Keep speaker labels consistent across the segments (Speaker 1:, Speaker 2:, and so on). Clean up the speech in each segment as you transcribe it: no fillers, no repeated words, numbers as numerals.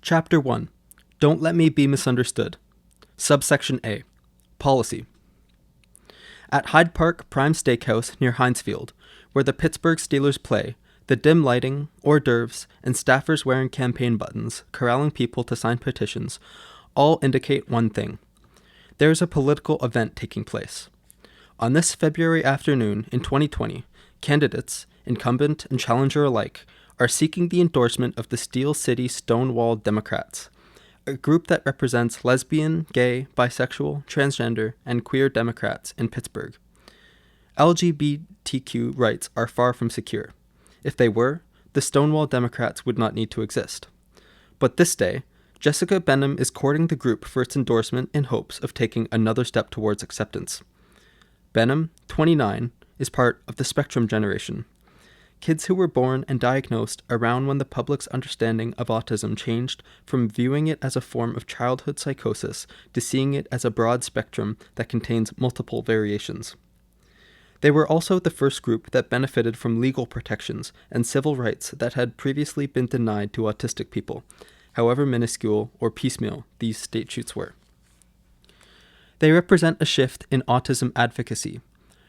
Speaker 1: Chapter 1. Don't Let Me Be Misunderstood. Subsection A. Policy. At Hyde Park Prime Steakhouse near Heinz Field, where the Pittsburgh Steelers play, the dim lighting, hors d'oeuvres, and staffers wearing campaign buttons, corralling people to sign petitions, all indicate one thing. There is a political event taking place. On this February afternoon in 2020, candidates, incumbent and challenger alike, are seeking the endorsement of the Steel City Stonewall Democrats, a group that represents lesbian, gay, bisexual, transgender, and queer Democrats in Pittsburgh. LGBTQ rights are far from secure. If they were, the Stonewall Democrats would not need to exist. But this day, Jessica Benham is courting the group for its endorsement in hopes of taking another step towards acceptance. Benham, 29, is part of the Spectrum generation. Kids who were born and diagnosed around when the public's understanding of autism changed from viewing it as a form of childhood psychosis to seeing it as a broad spectrum that contains multiple variations. They were also the first group that benefited from legal protections and civil rights that had previously been denied to autistic people, however minuscule or piecemeal these statutes were. They represent a shift in autism advocacy,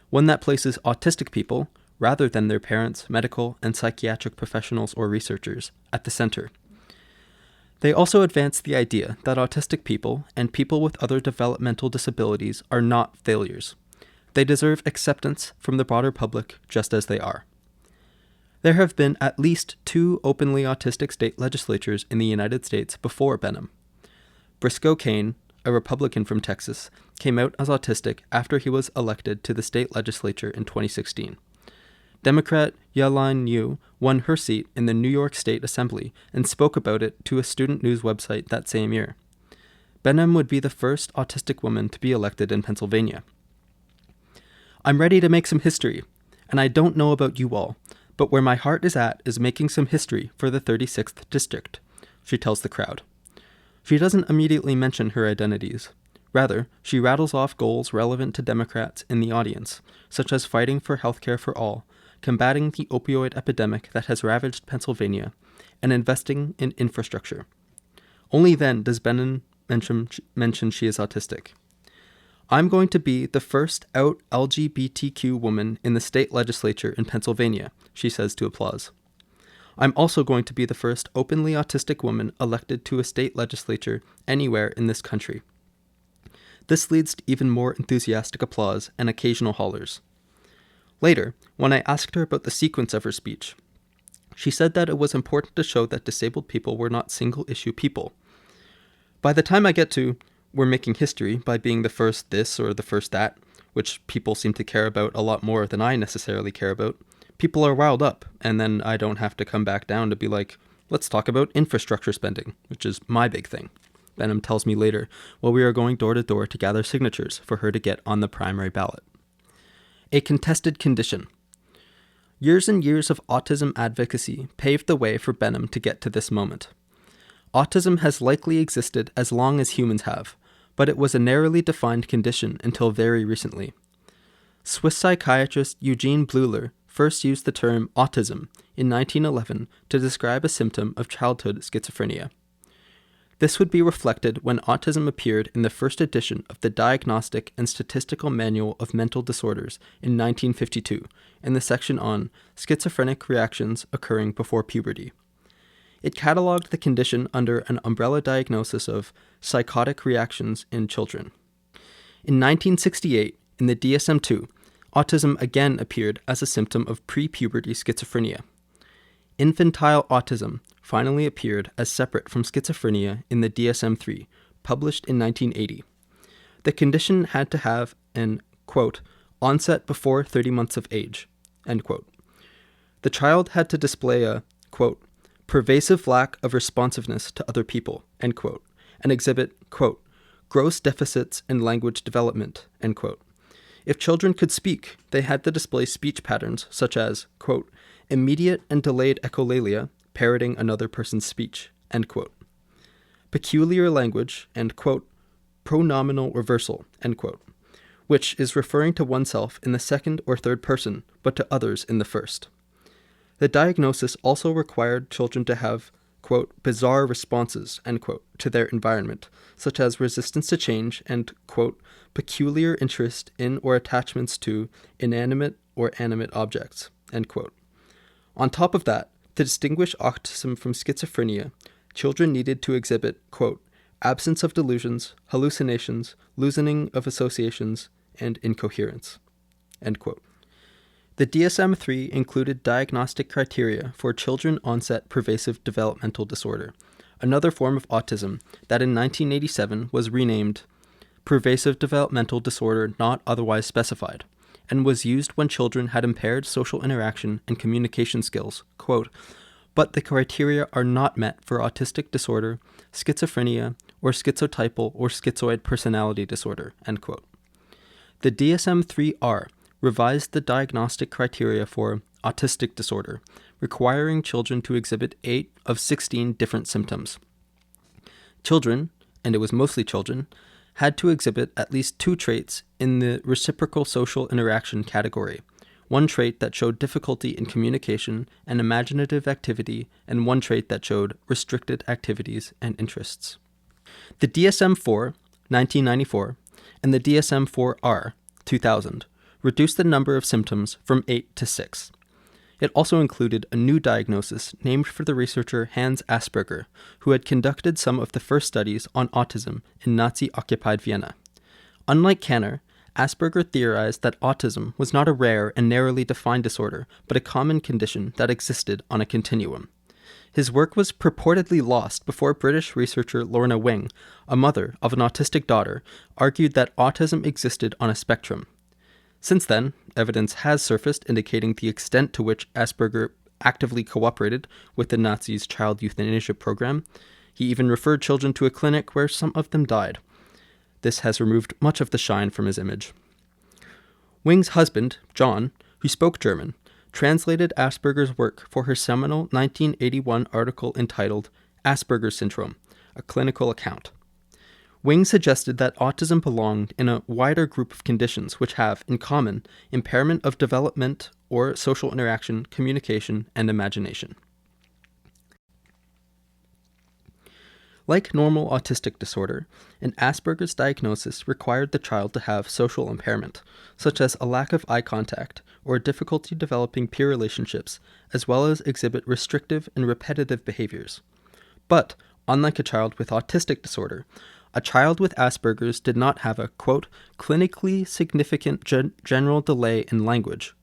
Speaker 1: one that places autistic people, rather than their parents, medical, and psychiatric professionals or researchers, at the center. They also advance the idea that autistic people and people with other developmental disabilities are not failures. They deserve acceptance from the broader public just as they are. There have been at least 2 openly autistic state legislatures in the United States before Benham. Briscoe Cain, a Republican from Texas, came out as autistic after he was elected to the state legislature in 2016. Democrat Yalan Yu won her seat in the New York State Assembly and spoke about it to a student news website that same year. Benham would be the first autistic woman to be elected in Pennsylvania. I'm ready to make some history, and I don't know about you all, but where my heart is at is making some history for the 36th District, she tells the crowd. She doesn't immediately mention her identities. Rather, she rattles off goals relevant to Democrats in the audience, such as fighting for health care for all, combating the opioid epidemic that has ravaged Pennsylvania, and investing in infrastructure. Only then does Benham mention she is autistic. I'm going to be the first out LGBTQ woman in the state legislature in Pennsylvania, she says to Applause. I'm also going to be the first openly autistic woman elected to a state legislature anywhere in this country. This leads to even more enthusiastic applause and occasional hollers. Later, when I asked her about the sequence of her speech, she said that it was important to show that disabled people were not single-issue people. By the time I get to, we're making history by being the first this or the first that, which people seem to care about a lot more than I necessarily care about, people are riled up, and then I don't have to come back down to be like, let's talk about infrastructure spending, which is my big thing. Benham tells me later while we are going door to door to gather signatures for her to get on the primary ballot. A contested condition. Years and years of autism advocacy paved the way for Benham to get to this moment. Autism has likely existed as long as humans have, but it was a narrowly defined condition until very recently. Swiss psychiatrist Eugene Bleuler first used the term autism in 1911 to describe a symptom of childhood schizophrenia. This would be reflected when autism appeared in the first edition of the Diagnostic and Statistical Manual of Mental Disorders in 1952 in the section on schizophrenic reactions occurring before puberty. It cataloged the condition under an umbrella diagnosis of psychotic reactions in children. In 1968, in the DSM-2, autism again appeared as a symptom of pre-puberty schizophrenia. Infantile autism finally appeared as separate from schizophrenia in the DSM-3, published in 1980. The condition had to have an, quote, onset before 30 months of age, end quote. The child had to display a, quote, pervasive lack of responsiveness to other people, end quote, and exhibit, quote, gross deficits in language development, end quote. If children could speak, they had to display speech patterns such as, quote, immediate and delayed echolalia, parroting another person's speech, end quote. Peculiar language, and, quote, pronominal reversal, end quote, which is referring to oneself in the second or third person, but to others in the first. The diagnosis also required children to have, quote, bizarre responses, end quote, to their environment, such as resistance to change and, quote, peculiar interest in or attachments to inanimate or animate objects, end quote. On top of that, to distinguish autism from schizophrenia, children needed to exhibit, quote, absence of delusions, hallucinations, loosening of associations, and incoherence, end quote. The DSM-3 included diagnostic criteria for children-onset pervasive developmental disorder, another form of autism that in 1987 was renamed pervasive developmental disorder not otherwise specified, and was used when children had impaired social interaction and communication skills, quote, but the criteria are not met for autistic disorder, schizophrenia, or schizotypal or schizoid personality disorder, end quote. The DSM-3R revised the diagnostic criteria for autistic disorder, requiring children to exhibit 8 of 16 different symptoms. Children, and it was mostly children, had to exhibit at least 2 traits in the reciprocal social interaction category, 1 trait that showed difficulty in communication and imaginative activity, and 1 trait that showed restricted activities and interests. The DSM-4, 1994, and the DSM-4R, 2000, reduced the number of symptoms from 8 to 6. It also included a new diagnosis named for the researcher Hans Asperger, who had conducted some of the first studies on autism in Nazi-occupied Vienna. Unlike Kanner, Asperger theorized that autism was not a rare and narrowly defined disorder, but a common condition that existed on a continuum. His work was purportedly lost before British researcher Lorna Wing, a mother of an autistic daughter, argued that autism existed on a spectrum. Since then, evidence has surfaced indicating the extent to which Asperger actively cooperated with the Nazis' child euthanasia program. He even referred children to a clinic where some of them died. This has removed much of the shine from his image. Wing's husband, John, who spoke German, translated Asperger's work for her seminal 1981 article entitled Asperger Syndrome, a Clinical Account. Wing suggested that autism belonged in a wider group of conditions which have, in common, impairment of development or social interaction, communication, and imagination. Like normal autistic disorder, an Asperger's diagnosis required the child to have social impairment, such as a lack of eye contact or difficulty developing peer relationships, as well as exhibit restrictive and repetitive behaviors. But, unlike a child with autistic disorder, a child with Asperger's did not have a, quote, clinically significant general delay in language,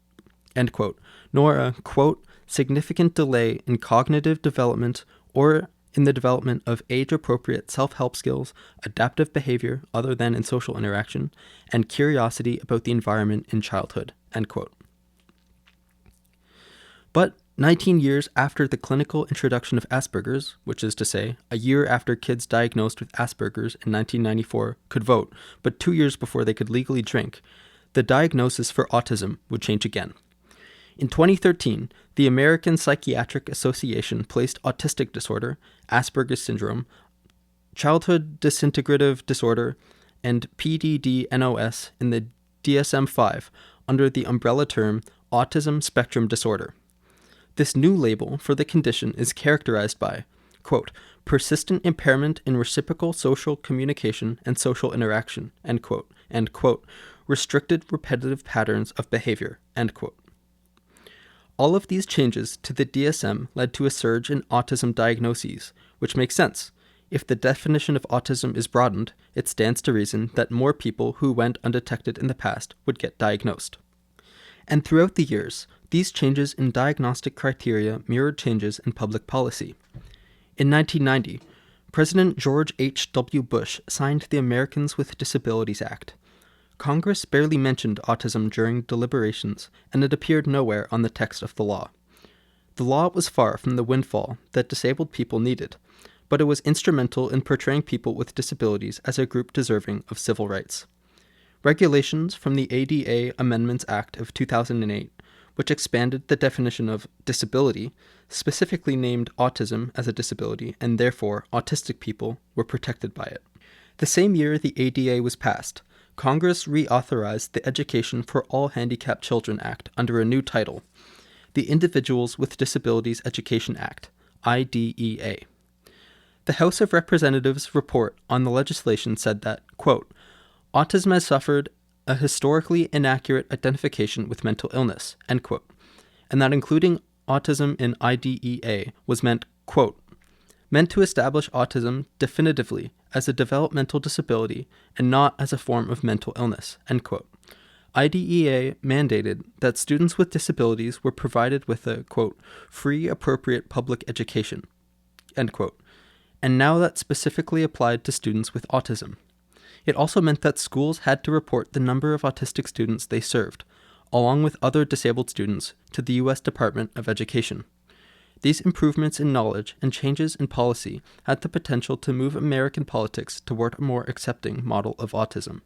Speaker 1: end quote, nor a, quote, significant delay in cognitive development or in the development of age-appropriate self-help skills, adaptive behavior other than in social interaction, and curiosity about the environment in childhood, end quote. But 19 years after the clinical introduction of Asperger's, which is to say, a year after kids diagnosed with Asperger's in 1994 could vote, but 2 years before they could legally drink, the diagnosis for autism would change again. In 2013, the American Psychiatric Association placed autistic disorder, Asperger's syndrome, childhood disintegrative disorder, and PDD-NOS in the DSM-5 under the umbrella term autism spectrum disorder. This new label for the condition is characterized by, quote, persistent impairment in reciprocal social communication and social interaction, end quote, and, quote, restricted repetitive patterns of behavior, end quote. All of these changes to the DSM led to a surge in autism diagnoses, which makes sense. If the definition of autism is broadened, it stands to reason that more people who went undetected in the past would get diagnosed. And throughout the years, these changes in diagnostic criteria mirrored changes in public policy. In 1990, President George H.W. Bush signed the Americans with Disabilities Act. Congress barely mentioned autism during deliberations, and it appeared nowhere on the text of the law. The law was far from the windfall that disabled people needed, but it was instrumental in portraying people with disabilities as a group deserving of civil rights. Regulations from the ADA Amendments Act of 2008, which expanded the definition of disability, specifically named autism as a disability, and therefore autistic people were protected by it. The same year the ADA was passed, Congress reauthorized the Education for All Handicapped Children Act under a new title, the Individuals with Disabilities Education Act, IDEA. The House of Representatives report on the legislation said that, quote, autism has suffered a historically inaccurate identification with mental illness, end quote, and that including autism in IDEA was meant, quote, meant to establish autism definitively as a developmental disability and not as a form of mental illness, end quote. IDEA mandated that students with disabilities were provided with a, quote, free appropriate public education, end quote, and now that specifically applied to students with autism. It also meant that schools had to report the number of autistic students they served, along with other disabled students, to the U.S. Department of Education. These improvements in knowledge and changes in policy had the potential to move American politics toward a more accepting model of autism.